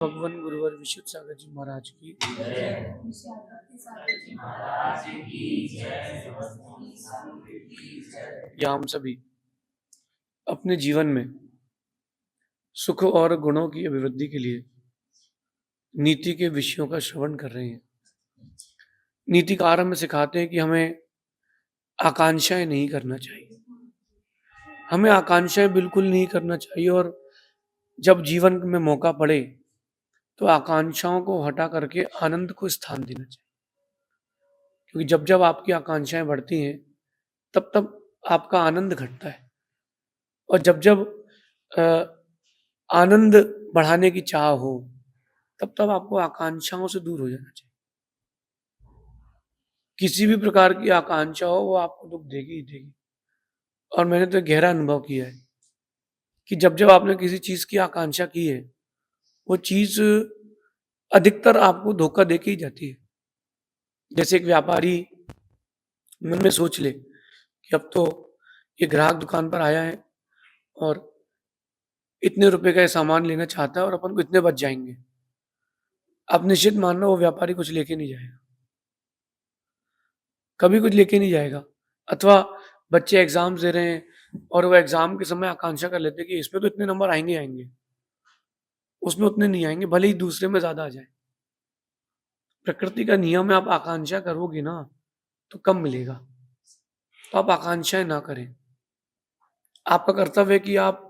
भगवान गुरुवर विशुद्ध सागर जी महाराज की या हम सभी अपने जीवन में सुख और गुणों की अभिवृद्धि के लिए नीति के विषयों का श्रवण कर रहे हैं। नीतिकार हमें सिखाते हैं कि हमें आकांक्षाएं नहीं करना चाहिए, हमें आकांक्षाएं बिल्कुल नहीं करना चाहिए। और जब जीवन में मौका पड़े तो आकांक्षाओं को हटा करके आनंद को स्थान देना चाहिए, क्योंकि जब जब आपकी आकांक्षाएं बढ़ती हैं तब तब आपका आनंद घटता है। और जब जब आनंद बढ़ाने की चाह हो तब तब आपको आकांक्षाओं से दूर हो जाना चाहिए। किसी भी प्रकार की आकांक्षा हो वो आपको दुख देगी ही देगी। और मैंने तो गहरा अनुभव किया है कि जब जब आपने किसी चीज की आकांक्षा की है वो चीज अधिकतर आपको धोखा दे के ही जाती है। जैसे एक व्यापारी मन में सोच ले कि अब तो ये ग्राहक दुकान पर आया है और इतने रुपए का ये सामान लेना चाहता है और अपन को इतने बच जाएंगे। आप निश्चित मानना वो व्यापारी कुछ लेके नहीं जाएगा, कभी कुछ लेके नहीं जाएगा। अथवा बच्चे एग्जाम्स दे रहे हैं और वो एग्जाम के समय आकांक्षा कर लेते हैं कि इसमें तो इतने नंबर आएंगे आएंगे, उसमें उतने नहीं आएंगे, भले ही दूसरे में ज्यादा आ जाए। प्रकृति का नियम है, आप आकांक्षा करोगे ना तो कम मिलेगा, तो आप आकांक्षाएं ना करें। आपका कर्तव्य है कि आप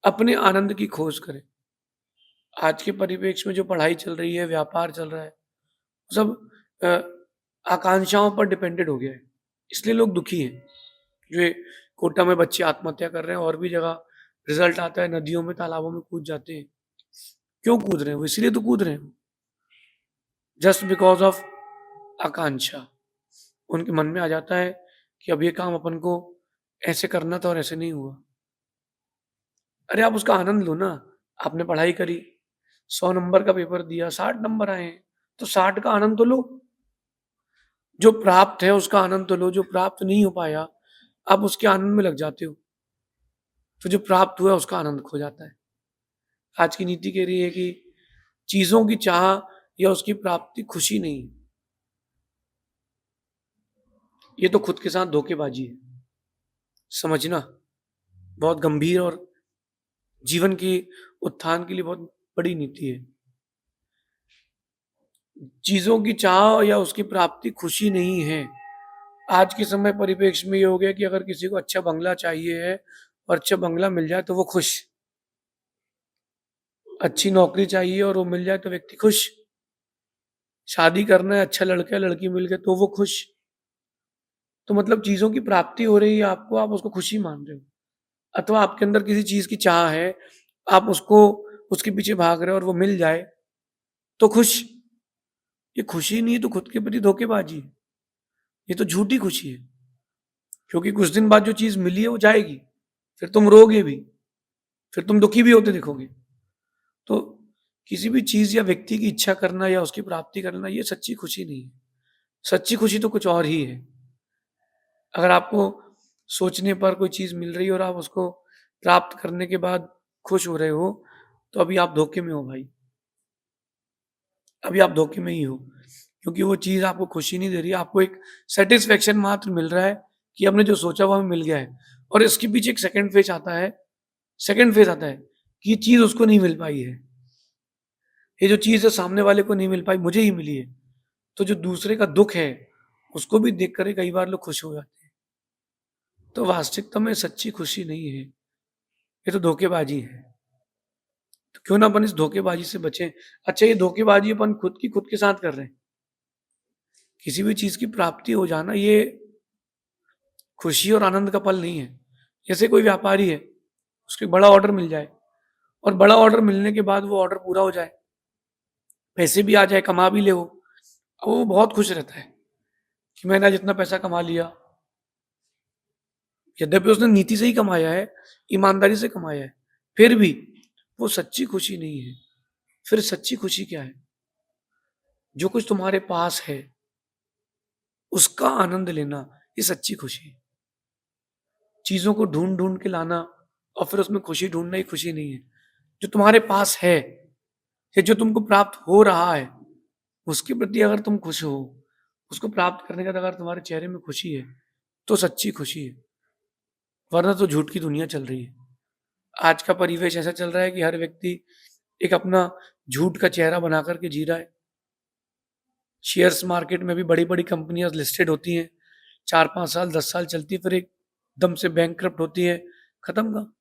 अपने आनंद की खोज करें। आज के परिप्रेक्ष्य में जो पढ़ाई चल रही है, व्यापार चल रहा है, सब आकांक्षाओं पर डिपेंडेड हो गया है, इसलिए लोग दुखी हैं। जो ये कोटा में बच्चे आत्महत्या कर रहे हैं और भी जगह रिजल्ट आता है नदियों में तालाबों में कूद जाते हैं। क्यों कूद रहे हैं? वो इसलिए तो कूद रहे हैं, जस्ट बिकॉज ऑफ आकांक्षा। उनके मन में आ जाता है कि अब ये काम अपन को ऐसे करना था और ऐसे नहीं हुआ। अरे आप उसका आनंद लो ना। आपने पढ़ाई करी, 100 नंबर का पेपर दिया, 60 नंबर आए, तो 60 का आनंद तो लो। जो प्राप्त है उसका आनंद तो लो, जो प्राप्त नहीं हो पाया आप उसके आनंद में लग जाते हो, तो जो प्राप्त हुआ उसका आनंद खो जाता है। आज की नीति कह रही है कि चीजों की चाह या उसकी प्राप्ति खुशी नहीं है, ये तो खुद के साथ धोखेबाजी है। समझना बहुत गंभीर और जीवन की उत्थान के लिए बहुत बड़ी नीति है। चीजों की चाह या उसकी प्राप्ति खुशी नहीं है। आज के समय परिप्रेक्ष्य में ये हो गया कि अगर किसी को अच्छा बंगला चाहिए है और अच्छा बंगला मिल जाए तो वो खुश, अच्छी नौकरी चाहिए और वो मिल जाए तो व्यक्ति खुश, शादी करना है, अच्छा लड़का लड़की मिल गए तो वो खुश। तो मतलब चीजों की प्राप्ति हो रही है आपको, आप उसको खुशी मान रहे हो। अथवा आपके अंदर किसी चीज की चाह है, आप उसको उसके पीछे भाग रहे हो और वो मिल जाए तो खुश। ये खुशी नहीं है तो खुद के प्रति धोखेबाजी है, ये तो झूठी खुशी है। क्योंकि कुछ दिन बाद जो चीज मिली है वो जाएगी, फिर तुम रोगे भी, फिर तुम दुखी भी होते दिखोगे। तो किसी भी चीज या व्यक्ति की इच्छा करना या उसकी प्राप्ति करना ये सच्ची खुशी नहीं है। सच्ची खुशी तो कुछ और ही है। अगर आपको सोचने पर कोई चीज मिल रही है और आप उसको प्राप्त करने के बाद खुश हो रहे हो तो अभी आप धोखे में हो भाई, अभी आप धोखे में ही हो। क्योंकि वो चीज आपको खुशी नहीं दे रही, आपको एक सेटिस्फेक्शन मात्र मिल रहा है कि हमने जो सोचा वो हमें मिल गया है। और इसके पीछे एक सेकंड फेज आता है, सेकंड फेज आता है कि ये चीज उसको नहीं मिल पाई है, ये जो चीज है सामने वाले को नहीं मिल पाई, मुझे ही मिली है। तो जो दूसरे का दुख है उसको भी देख कर कई बार लोग खुश हो जाते हैं। तो वास्तविकता में सच्ची खुशी नहीं है, ये तो धोखेबाजी है। तो क्यों ना अपन इस धोखेबाजी से बचें। अच्छा, ये धोखेबाजी अपन खुद के साथ कर रहे हैं। किसी भी चीज की प्राप्ति हो जाना ये खुशी और आनंद का पल नहीं है। जैसे कोई व्यापारी है, उसको बड़ा ऑर्डर मिल जाए और बड़ा ऑर्डर मिलने के बाद वो ऑर्डर पूरा हो जाए, पैसे भी आ जाए, कमा भी ले वो बहुत खुश रहता है कि मैंने आज इतना पैसा कमा लिया। यद्यपि उसने नीति से ही कमाया है, ईमानदारी से कमाया है, फिर भी वो सच्ची खुशी नहीं है। फिर सच्ची खुशी क्या है? जो कुछ तुम्हारे पास है उसका आनंद लेना, ये सच्ची खुशी है। चीजों को ढूंढ ढूंढ के लाना और फिर उसमें खुशी ढूंढना ही खुशी नहीं है। जो तुम्हारे पास है, या जो तुमको प्राप्त हो रहा है उसके प्रति अगर तुम खुश हो, उसको प्राप्त करने के बाद अगर तुम्हारे चेहरे में खुशी है तो सच्ची खुशी है, वरना तो झूठ की दुनिया चल रही है। आज का परिवेश ऐसा चल रहा है कि हर व्यक्ति एक अपना झूठ का चेहरा बना करके जी रहा है। शेयर्स मार्केट में भी बड़ी-बड़ी कंपनियां लिस्टेड होती हैं, 4-5 साल 10 साल चलती, फिर एकदम से बैंकक्रप्ट होती है, खत्म का।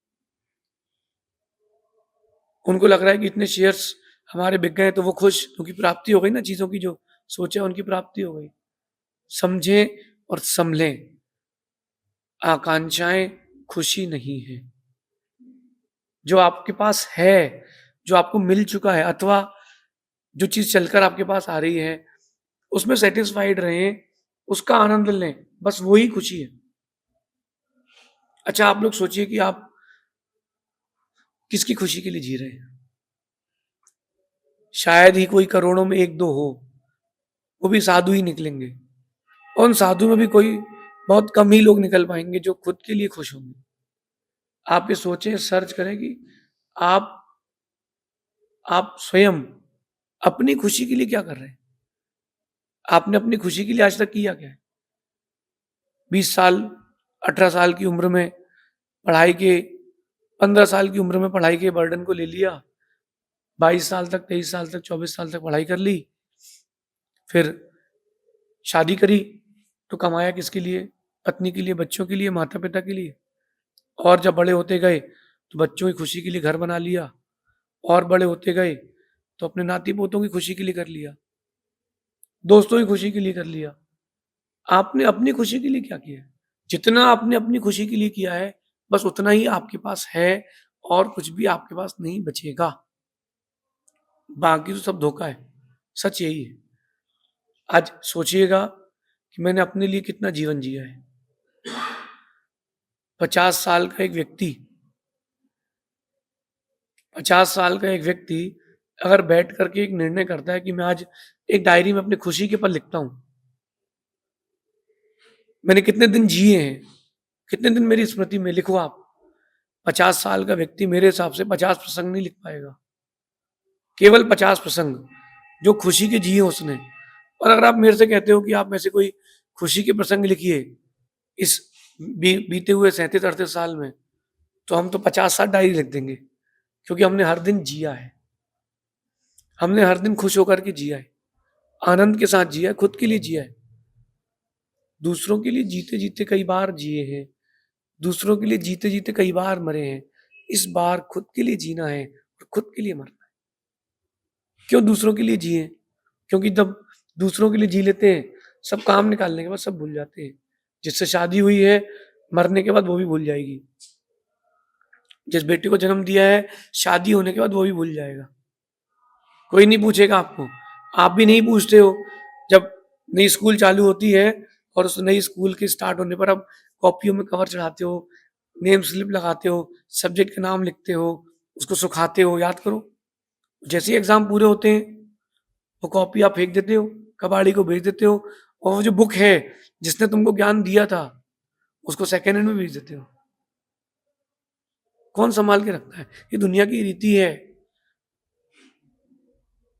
उनको लग रहा है कि इतने शेयर्स हमारे बिक गए तो वो खुश, क्योंकि प्राप्ति हो गई ना चीजों की, जो सोचा उनकी प्राप्ति हो गई। समझें और संभलें, आकांक्षाएं खुशी नहीं है। जो आपके पास है, जो आपको मिल चुका है, अथवा जो चीज चलकर आपके पास आ रही है, उसमें सेटिस्फाइड रहें, उसका आनंद लें, बस वही खुशी है। अच्छा, आप लोग सोचिए कि आप किसकी खुशी के लिए जी रहे हैं। शायद ही कोई करोड़ों में एक दो हो, वो भी साधु ही निकलेंगे। और उन साधु में भी कोई बहुत कम ही लोग निकल पाएंगे जो खुद के लिए खुश होंगे। आप ये सोचें, सर्च करें कि आप आप स्वयं अपनी खुशी के लिए क्या कर रहे हैं। आपने अपनी खुशी के लिए आज तक किया क्या है? 20 साल 18 साल की उम्र में पढ़ाई के 15 साल की उम्र में पढ़ाई के बर्डन को ले लिया, 22 साल तक 23 साल तक 24 साल तक पढ़ाई कर ली, फिर शादी करी तो कमाया किसके लिए? पत्नी के लिए, बच्चों के लिए, माता पिता के लिए। और जब बड़े होते गए तो बच्चों की खुशी के लिए घर बना लिया, और बड़े होते गए तो अपने नाती पोतों की खुशी के लिए कर लिया, दोस्तों की खुशी के लिए कर लिया। आपने अपनी खुशी के लिए क्या किया है? जितना आपने अपनी खुशी के लिए किया है, बस उतना ही आपके पास है, और कुछ भी आपके पास नहीं बचेगा। बाकी तो सब धोखा है। सच यही है। आज सोचिएगा कि मैंने अपने लिए कितना जीवन जिया है। 50 साल का एक व्यक्ति 50 साल का एक व्यक्ति अगर बैठ करके एक निर्णय करता है कि मैं आज एक डायरी में अपनी खुशी के पल लिखता हूं, मैंने कितने दिन जिए हैं, कितने दिन मेरी स्मृति में, लिखो आप। 50 साल का व्यक्ति मेरे हिसाब से 50 प्रसंग नहीं लिख पाएगा, केवल 50 प्रसंग जो खुशी के जिए उसने। और अगर आप मेरे से कहते हो कि आप ऐसे कोई खुशी के प्रसंग लिखिए इस बीते हुए 37-38 साल में, तो हम तो 50-60 डायरी लिख देंगे, क्योंकि हमने हर दिन जिया है, हमने हर दिन खुश होकर के जिया है, आनंद के साथ जिया है, खुद के लिए जिया है। दूसरों के लिए जीते जीते कई बार जिए हैं, दूसरों के लिए जीते जीते कई बार मरे हैं। इस बार खुद के लिए जीना है और खुद के लिए मरना है। क्यों दूसरों के लिए जिए? क्योंकि जब दूसरों के लिए जी लेते हैं, सब काम निकालने के बाद सब भूल जाते हैं। जिससे शादी हुई है, मरने के बाद वो भी भूल जाएगी। जिस बेटे को जन्म दिया है, शादी होने के बाद वो भी भूल जाएगा। कोई नहीं पूछेगा आपको, आप भी नहीं पूछते हो। जब नई स्कूल चालू होती है और उस नई स्कूल के स्टार्ट होने पर अब कॉपियों में कवर चढ़ाते हो, नेम स्लिप लगाते हो, सब्जेक्ट के नाम लिखते हो, उसको सुखाते हो, याद करो। जैसे ही एग्जाम पूरे होते हैं, वो कॉपी आप फेंक देते हो, कबाड़ी को भेज देते हो, और वो जो बुक है जिसने तुमको ज्ञान दिया था, उसको सेकेंड हैंड में भेज देते हो। कौन संभाल के रखता है? ये दुनिया की रीति है,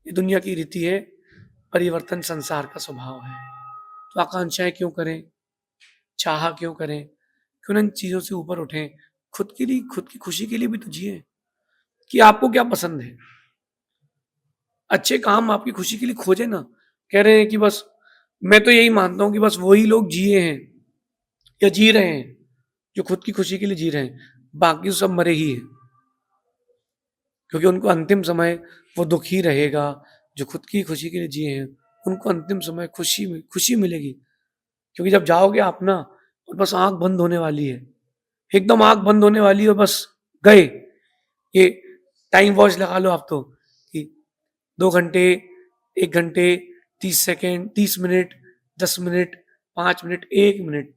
ये दुनिया की रीति है। परिवर्तन संसार का स्वभाव है। तो आकांक्षाएं क्यों करें, चाह क्यों करें, क्यों ना इन चीजों से ऊपर उठें। खुद के लिए, खुद की खुशी के लिए भी तो जिए कि आपको क्या पसंद है। अच्छे काम आपकी खुशी के लिए खोजे ना। कह रहे हैं कि बस, मैं तो यही मानता हूं कि बस वही लोग जिए हैं या जी रहे हैं जो खुद की खुशी के लिए जी रहे हैं, बाकी तो सब मरे ही हैं। क्योंकि उनको अंतिम समय वो दुखी रहेगा। जो खुद की खुशी के लिए जिए हैं, उनको अंतिम समय खुशी मिलेगी। क्योंकि जब जाओगे आप ना, और बस आंख बंद होने वाली है, एकदम आंख बंद होने वाली है, बस गए। ये टाइम वॉच लगा लो आप तो, कि 2 घंटे, 1 घंटे, 30 second, 30 minute, 10 minute, 5 minute, 1 minute.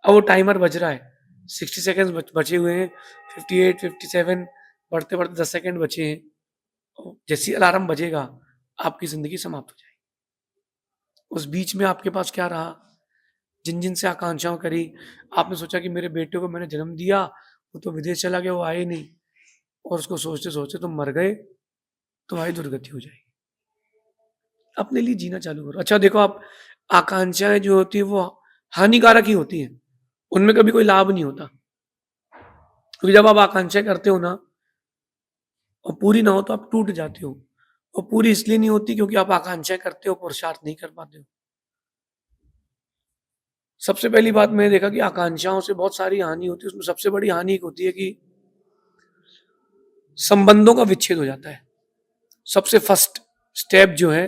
अब वो टाइमर बज रहा है, 60 सेकेंड बचे हुए हैं, 58, 57, बढ़ते बढ़ते 10 सेकेंड बचे हैं। जैसी अलार्म बजेगा, आपकी जिंदगी समाप्त हो जाएगी। उस बीच में आपके पास क्या रहा? जिन जिन से आकांक्षाओं करी, आपने सोचा कि मेरे बेटे को मैंने जन्म दिया, वो तो विदेश चला गया, वो आए नहीं, और उसको सोचते सोचते तुम मर गए। तुम्हारी दुर्गति हो जाएगी। अपने लिए जीना चालू करो। अच्छा देखो, आप आकांक्षाएं जो होती है वो हानिकारक ही होती हैं, उनमें कभी कोई लाभ नहीं होता। क्योंकि जब आप आकांक्षाएं करते हो ना और पूरी ना हो तो आप टूट जाते हो, और पूरी इसलिए नहीं होती क्योंकि आप आकांक्षाएं करते हो, पुरुषार्थ नहीं कर पाते हो। सबसे पहली बात मैंने देखा कि आकांक्षाओं से बहुत सारी हानि होती है। उसमें सबसे बड़ी हानि एक होती है कि संबंधों का विच्छेद हो जाता है। सबसे फर्स्ट स्टेप जो है,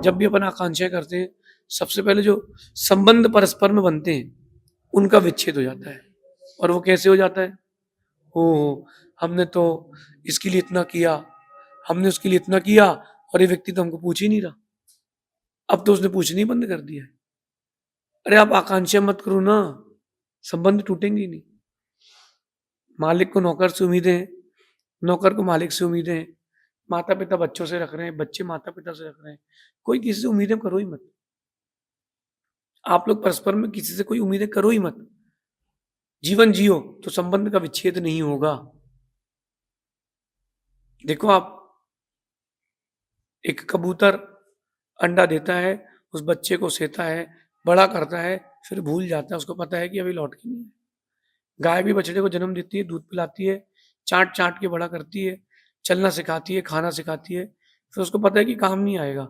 जब भी अपन आकांक्षाएं करते हैं, सबसे पहले जो संबंध परस्पर में बनते हैं उनका विच्छेद हो जाता है। और वो कैसे हो जाता है? हो हमने तो इसके लिए इतना किया, हमने उसके लिए इतना किया, और ये व्यक्ति तो हमको पूछ ही नहीं रहा। अब तो उसने पूछना ही बंद कर दिया है। अरे आप आकांक्षा मत करो ना, संबंध टूटेंगे ही नहीं। मालिक को नौकर से उम्मीदें, नौकर को मालिक से उम्मीदें, माता पिता बच्चों से रख रहे हैं, बच्चे माता पिता से रख रहे हैं। कोई किसी से उम्मीदें करो ही मत। आप लोग परस्पर में किसी से कोई उम्मीदें करो ही मत। जीवन जियो तो संबंध का विच्छेद नहीं होगा। देखो, आप एक कबूतर अंडा देता है, उस बच्चे को सेता है, बड़ा करता है, फिर भूल जाता है, उसको पता है कि अभी लौट के नहीं है। गाय भी बछड़े को जन्म देती है, दूध पिलाती है, चाट चाट के बड़ा करती है, चलना सिखाती है, खाना सिखाती है, फिर उसको पता है कि काम नहीं आएगा।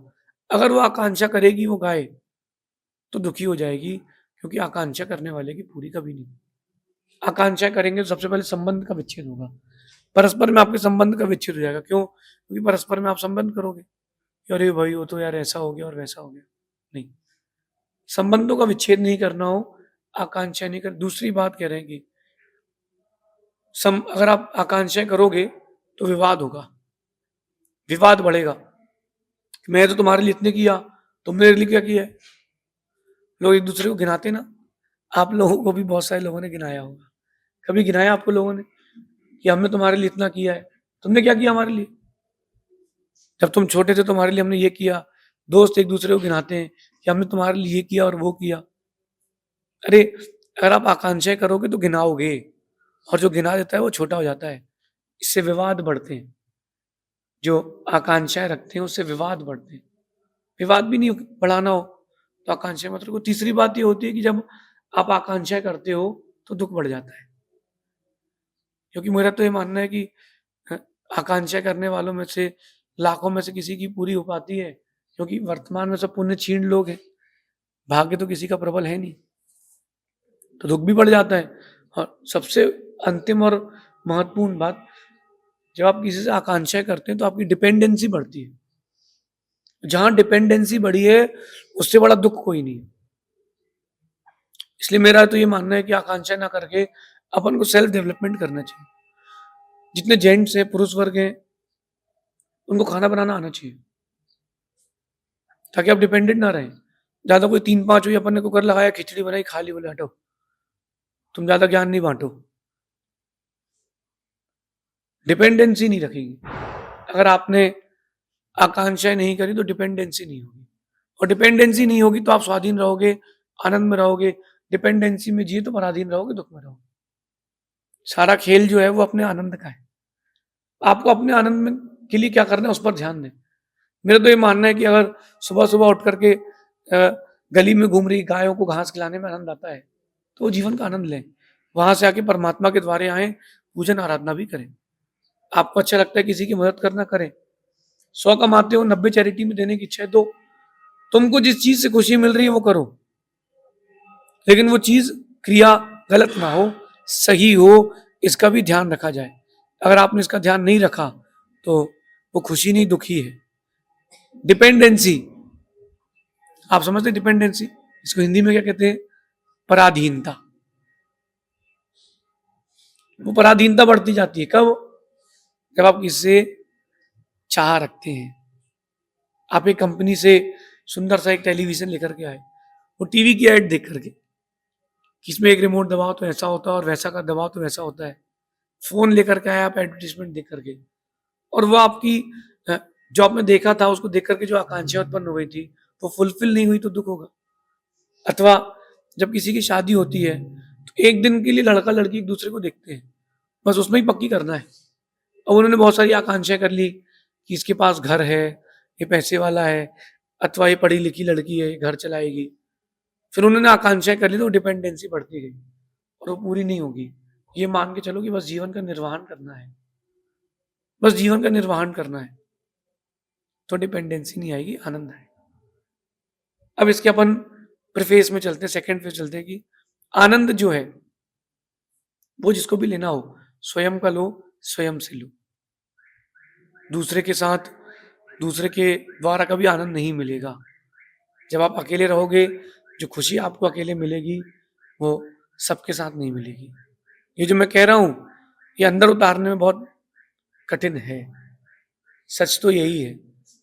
अगर वो आकांक्षा करेगी वो गाय, तो दुखी हो जाएगी, क्योंकि आकांक्षा करने वाले की पूरी कभी नहीं। आकांक्षा करेंगे तो सबसे पहले संबंध का विच्छेद होगा। परस्पर में आपके संबंध का विच्छेद हो जाएगा। क्यों? क्योंकि परस्पर में आप संबंध करोगे कि अरे भाई वो तो यार ऐसा हो गया और वैसा हो गया। नहीं, संबंधों का विच्छेद नहीं करना हो, आकांक्षा नहीं कर। दूसरी बात कह रहे हैं कि अगर आप आकांक्षाएं करोगे तो विवाद होगा, विवाद बढ़ेगा। मैं तो तुम्हारे लिए इतने किया, तुमने मेरे लिए क्या किया है? लोग एक दूसरे को गिनाते ना। आप लोगों को भी बहुत सारे लोगों ने गिनाया होगा। कभी गिनाया आपको लोगों ने कि हमने तुम्हारे लिए इतना किया है, तुमने क्या किया हमारे लिए? जब तुम छोटे थे तुम्हारे लिए हमने ये किया। दोस्त एक दूसरे को गिनाते हैं कि हमने तुम्हारे लिए ये किया और वो किया। अरे, अगर आप आकांक्षाएं करोगे तो गिनाओगे, और जो गिना देता है वो छोटा हो जाता है। इससे विवाद बढ़ते हैं। जो आकांक्षाएं रखते हैं उससे विवाद बढ़ते हैं। विवाद भी नहीं बढ़ाना हो तो आकांक्षाएं मत रखो। तीसरी बात ये होती है कि जब आप आकांक्षाएं करते हो तो दुख बढ़ जाता है। क्योंकि मेरा तो ये मानना है कि आकांक्षा करने वालों में से लाखों में से किसी की पूरी हो पाती है, क्योंकि वर्तमान में सब पुण्य क्षीण लोग हैं, भाग्य तो किसी का प्रबल है नहीं, तो दुख भी बढ़ जाता है। और सबसे अंतिम और महत्वपूर्ण बात, जब आप किसी से आकांक्षाएं करते हैं तो आपकी डिपेंडेंसी बढ़ती है। जहां डिपेंडेंसी बढ़ी है उससे बड़ा दुख कोई नहीं है। इसलिए मेरा तो ये मानना है कि आकांक्षा ना करके अपन को सेल्फ डेवलपमेंट करना चाहिए। जितने जेंट्स हैं, पुरुष वर्ग हैं, उनको खाना बनाना आना चाहिए, ताकि आप डिपेंडेंट ना रहें। ज्यादा कोई 3-5 हुई, अपन ने कुकर लगाया, खिचड़ी बनाई, खा ली, बोले हटो, तुम ज्यादा ज्ञान नहीं बांटो। डिपेंडेंसी नहीं रखेगी। अगर आपने आकांक्षाएं नहीं करी तो डिपेंडेंसी नहीं होगी, और डिपेंडेंसी नहीं होगी तो आप स्वाधीन रहोगे, आनंद में रहोगे। डिपेंडेंसी में जिए तो पराधीन रहोगे, दुख में रहोगे। सारा खेल जो है वो अपने आनंद का है। आपको अपने आनंद में के लिए क्या करना है उस पर ध्यान दें। मेरा तो ये मानना है कि अगर सुबह सुबह उठ करके गली में घूम रही गायों को घास खिलाने में आनंद आता है तो वो जीवन का आनंद लें। वहां से आके परमात्मा के द्वारे आए, पूजन आराधना भी करें। आपको अच्छा लगता है किसी की मदद करना, करें। 100 कमाते हो, 90 चैरिटी में देने की इच्छा है तो तुमको जिस चीज से खुशी मिल रही है वो करो, लेकिन वो चीज क्रिया गलत ना हो, सही हो, इसका भी ध्यान रखा जाए। अगर आपने इसका ध्यान नहीं रखा तो वो खुशी नहीं, दुखी है। डिपेंडेंसी, आप समझते हैं डिपेंडेंसी? इसको हिंदी में क्या कहते हैं? पराधीनता। वो पराधीनता बढ़ती जाती है कब? जब आप किससे चाह रखते हैं। आप एक कंपनी से सुंदर सा एक टेलीविजन लेकर के आए, वो टीवी की ऐड देख करके कि इसमें एक रिमोट दबाओ तो ऐसा होता है और वैसा का दबाओ तो वैसा होता है। फोन लेकर के आए आप एडवर्टीजमेंट देख करके, और वो आपकी जो आपने देखा था उसको देख करके जो आकांक्षा उत्पन्न हो गई थी वो फुलफिल नहीं हुई तो दुख होगा। अथवा जब किसी की शादी होती है तो एक दिन के लिए लड़का लड़की एक दूसरे को देखते हैं, बस उसमें ही पक्की करना है। अब उन्होंने बहुत सारी आकांक्षाएं कर ली कि इसके पास घर है, ये पैसे वाला है, अथवा ये पढ़ी लिखी लड़की है, घर चलाएगी। फिर उन्होंने आकांक्षाएं कर ली तो डिपेंडेंसी बढ़ती गई और वो पूरी नहीं होगी। ये मान के चलो कि बस जीवन का निर्वहन करना है, बस जीवन का निर्वहन करना है, तो डिपेंडेंसी नहीं आएगी, आनंद आएगा। अब इसके अपन प्रीफेस में चलते हैं, सेकंड फेज चलते हैं कि आनंद जो है वो जिसको भी लेना हो स्वयं का लो, स्वयं से लो। दूसरे के साथ, दूसरे के द्वारा कभी आनंद नहीं मिलेगा। जब आप अकेले रहोगे, जो खुशी आपको अकेले मिलेगी वो सबके साथ नहीं मिलेगी। ये जो मैं कह रहा हूं ये अंदर उतारने में बहुत कठिन है। सच तो यही है,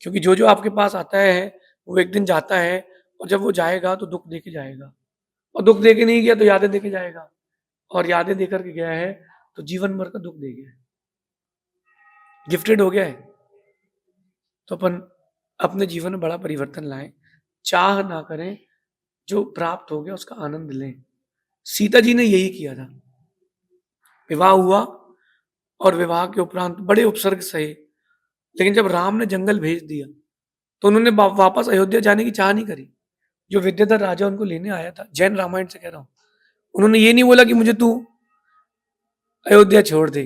क्योंकि जो जो आपके पास आता है वो एक दिन जाता है, और जब वो जाएगा तो दुख दे के जाएगा, और दुख दे के नहीं गया तो यादें दे के जाएगा, और यादें दे करके गया है तो जीवन भर का दुख दे गया है, गिफ्टेड हो गया है। तो अपन अपने जीवन में बड़ा परिवर्तन लाएं, चाह ना करें, जो प्राप्त हो गया उसका आनंद लें। सीता जी ने यही किया था। विवाह हुआ और विवाह के उपरांत बड़े उपसर्ग सहे, लेकिन जब राम ने जंगल भेज दिया तो उन्होंने वापस अयोध्या जाने की चाह नहीं करी। जो विद्याधर राजा उनको लेने आया था, जैन रामायण से कह रहा हूं, उन्होंने ये नहीं बोला कि मुझे तू अयोध्या छोड़ दे।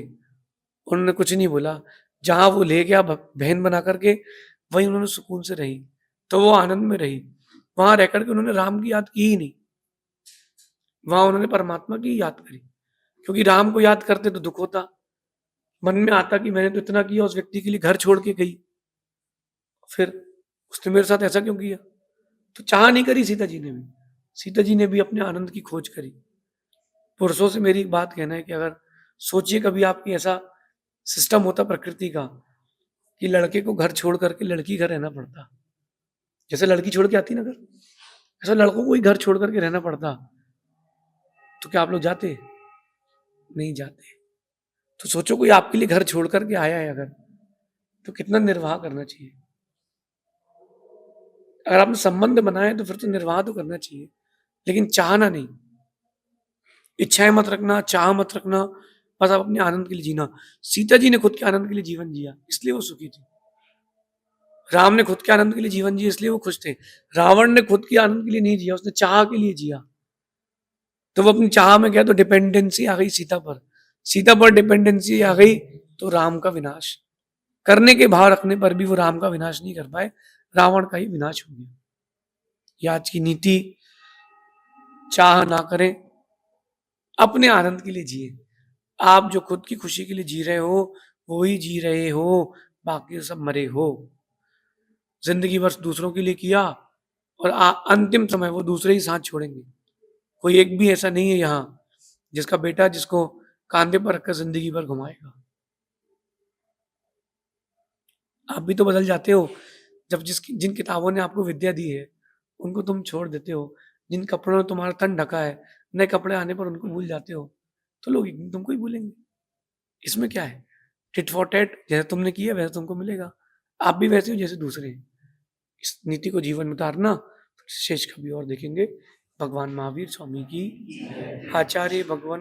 उन्होंने कुछ नहीं बोला, जहां वो ले गया बहन बना करके वहीं उन्होंने सुकून से रही, तो वो आनंद में रही। वहां रह करके उन्होंने राम की याद की ही नहीं, वहां उन्होंने परमात्मा की याद करी। क्योंकि राम को याद करते तो दुख होता, मन में आता कि मैंने तो इतना किया उस व्यक्ति के लिए, घर छोड़ के गई, फिर उसने मेरे साथ ऐसा क्यों किया। तो चाह नहीं करी सीता जी ने भी, सीता जी ने भी अपने आनंद की खोज करी। पुरुषों से मेरी एक बात कहना है कि अगर सोचिए कभी आपकी ऐसा सिस्टम होता प्रकृति का कि लड़के को घर छोड़ करके लड़की घर रहना पड़ता, जैसे लड़की छोड़ के आती ना घर, ऐसा लड़कों को ही घर छोड़ करके रहना पड़ता, तो क्या आप लोग जाते? नहीं जाते। तो सोचो कोई आपके लिए घर छोड़ करके आया है अगर, तो कितना निर्वाह करना चाहिए। अगर आपने संबंध बनाए तो फिर तो निर्वाह तो करना चाहिए, लेकिन चाहना नहीं। इच्छाएं मत रखना, चाह मत रखना, बस आप अपने आनंद के लिए जीना। सीता जी ने खुद के आनंद के लिए जीवन जिया, इसलिए वो सुखी थी। राम ने खुद के आनंद के लिए जीवन जिया, इसलिए वो खुश थे। रावण ने खुद के आनंद के लिए नहीं जिया, उसने चाह के लिए जिया। तो वो अपनी चाह में गया तो डिपेंडेंसी आ गई सीता पर, सीता पर डिपेंडेंसी आ गई तो राम का विनाश। करने के भाव रखने पर भी वो राम का विनाश नहीं कर पाए, रावण का ही विनाश हो गया। ये आज की नीति, चाह ना करें, अपने आनंद के लिए जिए। आप जो खुद की खुशी के लिए जी रहे हो वो ही जी रहे हो, बाकी सब मरे हो। जिंदगी भर दूसरों के लिए किया और अंतिम समय वो दूसरे ही साथ छोड़ेंगे। कोई एक भी ऐसा नहीं है यहाँ जिसका बेटा जिसको कांधे पर रखकर जिंदगी भर घुमाएगा। आप भी तो बदल जाते हो जब जिन किताबों ने आपको विद्या दी है उनको तुम छोड़ देते हो, जिन कपड़ों ने तुम्हारा तन ढका है नए कपड़े आने पर उनको भूल जाते हो, तो लोग एक दिन तुमको ही भूलेंगे। इसमें क्या है? टिट फॉर टैट, जैसे तुमने किया वैसे तुमको मिलेगा। आप भी वैसे हो जैसे दूसरे हैं। इस नीति को जीवन में उतारना, शेष कभी और देखेंगे। भगवान महावीर स्वामी की आचार्य भगवान